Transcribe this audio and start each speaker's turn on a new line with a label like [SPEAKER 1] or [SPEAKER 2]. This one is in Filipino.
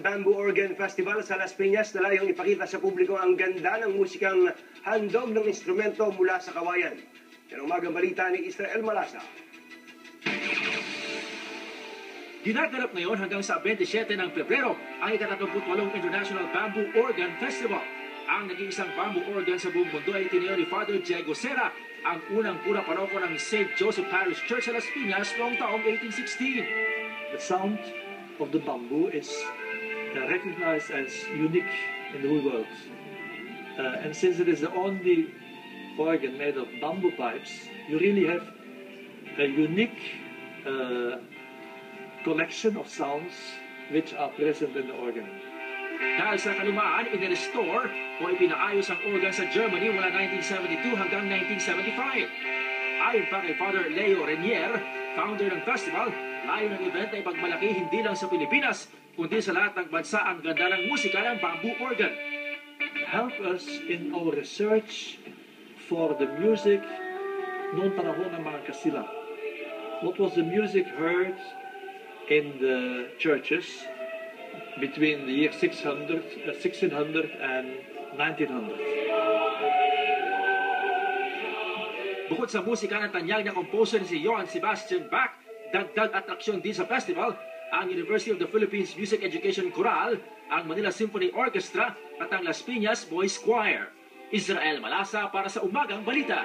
[SPEAKER 1] Bamboo Organ Festival sa Las Piñas na layong ipakita sa publiko ang ganda ng musikang handog ng instrumento mula sa kawayan. Yan ang umagang balita ni Israel Malasa.
[SPEAKER 2] Ginaganap ngayon hanggang sa 27 ng Pebrero ang ika-38 International Bamboo Organ Festival. Ang nag-iisang bamboo organ sa buong mundo ay tinayo ni Father Diego Serra, ang unang pura paroko ng St. Joseph Parish Church sa Las Piñas noong taong 1816.
[SPEAKER 3] The sound of the bamboo is recognized as unique in the whole world. And since it is the only organ made of bamboo pipes, you really have a unique collection of sounds which are present in the organ.
[SPEAKER 2] Dahil sa kalumaan, in-restore o ipinaayos ang organ sa Germany mula 1972 hanggang 1975. Ayon pa kay Father Leo Renier, founder ng festival, layo ng event ay pagmalaki hindi lang sa Pilipinas, kundi sa lahat ng bansa ang ganda ng musika ng bamboo organ.
[SPEAKER 3] Help us in our research for the music noong panahon ng mga Kastila. What was the music heard in the churches between the year 1600 and 1900.
[SPEAKER 2] Bukod sa musika ng tanyag na composer si Johann Sebastian Bach, dagdag atraksyon din sa festival ang University of the Philippines Music Education Choral, ang Manila Symphony Orchestra at ang Las Piñas Boys Choir. Israel Malasa para sa Umagang Balita.